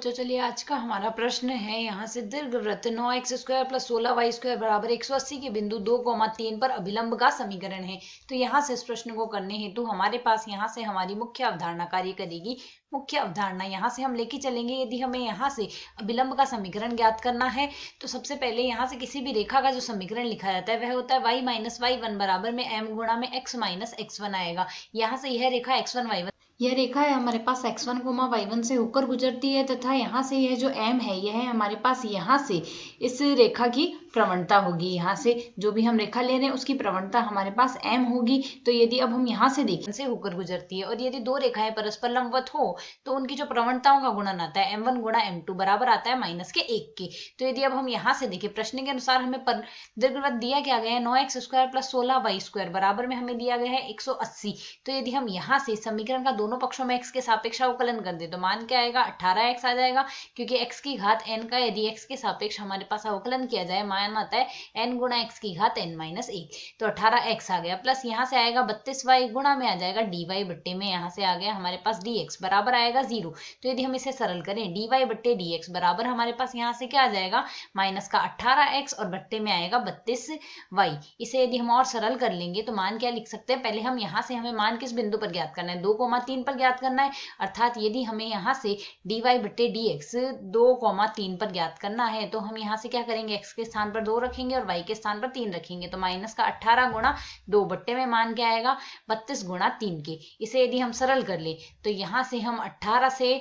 बच्चों, चलिए आज का हमारा प्रश्न है यहाँ से दीर्घवृत्त 9x² + 16y² बराबर 180 के बिंदु 2,3 पर अभिलंब का समीकरण है। तो यहाँ से इस प्रश्न को करने हेतु हमारे पास यहाँ से हमारी मुख्य अवधारणा कार्य करेगी। मुख्य अवधारणा यहाँ से हम लेके चलेंगे। यदि हमें यहाँ से अभिलंब का समीकरण ज्ञात करना है तो सबसे पहले यहाँ से किसी भी रेखा का जो समीकरण लिखा जाता है वह होता है y - y1 बराबर में m गुणा में x - x1 आएगा। यहाँ से यह रेखा x1 y1, यह रेखा है हमारे पास x1, y1 से होकर गुजरती है तथा यहाँ से यह जो m है यह हमारे पास यहाँ से इस रेखा की प्रवणता होगी। यहाँ से जो भी हम रेखा ले रहे हैं उसकी प्रवणता हमारे पास m होगी। तो यदि अब हम यहाँ से देखें से होकर गुजरती है और यदि दो रेखाएं परस्पर लंबवत हो तो उनकी जो प्रवणताओं का गुणन आता है m1 गुणा m2 बराबर आता है -1 के। तो यदि अब हम यहाँ से देखें प्रश्न के अनुसार हमें दीर्घवृत्त दिया क्या गया है 9x² + 16y² बराबर में हमें दिया गया है 180। तो यदि हम यहाँ से समीकरण का दोनों पक्षों में x के सापेक्ष अवकलन कर दे तो मान क्या आएगा 18x आ जाएगा, क्योंकि x की घात n का यदि x के सापेक्ष हमारे पास अवकलन किया जाए मान आता है n गुणा x की घात n - 1। तो 18x आ गया प्लस यहाँ से आएगा 32y गुणा में आ जाएगा dy बट्टे में यहाँ से आ गया हमारे पास dx बराबर आएगा 0। तो यदि हम इसे सरल करें dy बट्टे dx बराबर हमारे पास यहाँ से क्या आ जाएगा माइनस का 18x और बट्टे में आएगा 32y। इसे यदि हम और सरल कर लेंगे तो मान क्या लिख सकते हैं, पहले हम यहाँ से हमें मान किस बिंदु पर ज्ञात करना है 2,3 पर ज्ञात करना है। अर्थात यदि हमें यहाँ से dy बट्टे dx 2,3 पर ज्ञात करना है तो हम यहाँ से क्या करेंगे x के स्थान पर 2 रखेंगे और y के स्थान पर 3 रखेंगे। तो माइनस का 18 गुणा 2 बट्टे में मान क्या आएगा 32 गुणा 3 के। इसे यदि हम सरल कर ले तो यहाँ से हम 18 से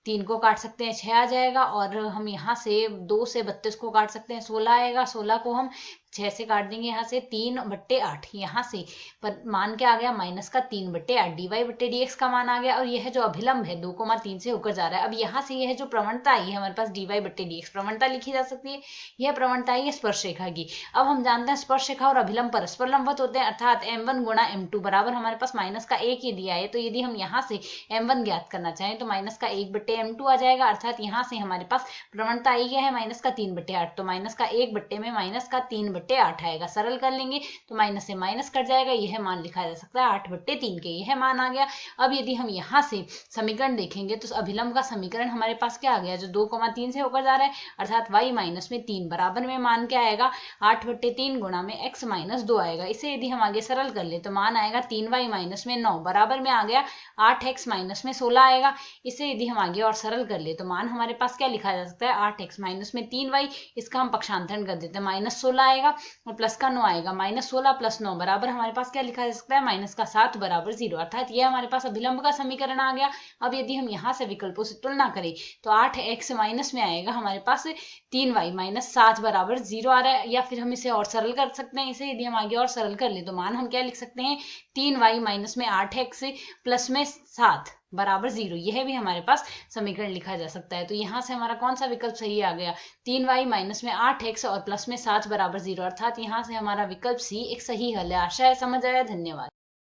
3 को काट सकते हैं 6 आ जाएगा और हम यहाँ से 2 से 32 को काट सकते हैं 16 आएगा। 16 को हम 6 से काट देंगे यहाँ से 3 बट्टे 8, यहाँ से पर मान क्या आ गया माइनस का 3 बट्टे 8 dy बट्टे dx का मान आ गया। और यह जो अभिलंब है 2,3 से होकर जा रहा है। अब यहाँ से यह जो प्रवणता आई है हमारे पास dy बट्टे dx प्रवणता लिखी जा सकती है। यह प्रवणता आई है स्पर्श रेखा की। अब हम जानते हैं स्पर्श रेखा और अभिलंब परस्पर लंबवत होते हैं, अर्थात m1 गुणा m2 बराबर हमारे पास माइनस का 1 ही दिया है। तो यदि हम यहाँ से m1 ज्ञात करना चाहें तो माइनस का 1 बट्टे m2 आ जाएगा। अर्थात यहाँ से हमारे पास प्रवणता आई है माइनस का 3 बट्टे 8, तो माइनस का 1 बट्टे में माइनस का 3 बट्टे 8 आएगा। सरल कर लेंगे तो माइनस से माइनस कट जाएगा, यह मान लिखा जा सकता है 8 बट्टे 3 के, यह मान आ गया। अब यदि हम यहाँ से समीकरण देखेंगे तो अभिलंब का समीकरण हमारे पास क्या आ गया जो 2,3 से होकर जा रहा है, अर्थात y - 3 बराबर में मान क्या आएगा 8 बट्टे 3 गुणा में x - 2 आएगा। इसे यदि हम आगे सरल कर ले तो मान आएगा 3y - 9 बराबर में आ गया 8x - 16 आएगा। इसे यदि हम आगे और सरल कर ले तो मान हमारे पास क्या लिखा जा सकता है 8x - 3y, इसका हम पक्षांतरण कर देते हैं -16 आएगा और प्लस का 9 आएगा। -16 + 9 बराबर हमारे पास क्या लिखा जा सकता है -7 बराबर 0। अर्थात यह हमारे पास अभिलंब का समीकरण आ गया। अब यदि हम यहाँ से विकल्पों से तुलना करें तो 8x माइनस में आएगा हमारे पास 3y -7 बराबर 0 आ रहा है। या फिर हम इसे और सरल कर सकते हैं, इसे यदि हम आगे और सरल कर ले तो मान हम क्या लिख सकते हैं 3y माइनस में 8x प्लस में 7 बराबर 0, यह भी हमारे पास समीकरण लिखा जा सकता है। तो यहाँ से हमारा कौन सा विकल्प सही आ गया 3y माइनस में 8x और प्लस में 7 बराबर 0, अर्थात यहाँ से हमारा विकल्प सी एक सही हल है। आशा है समझ आया। धन्यवाद।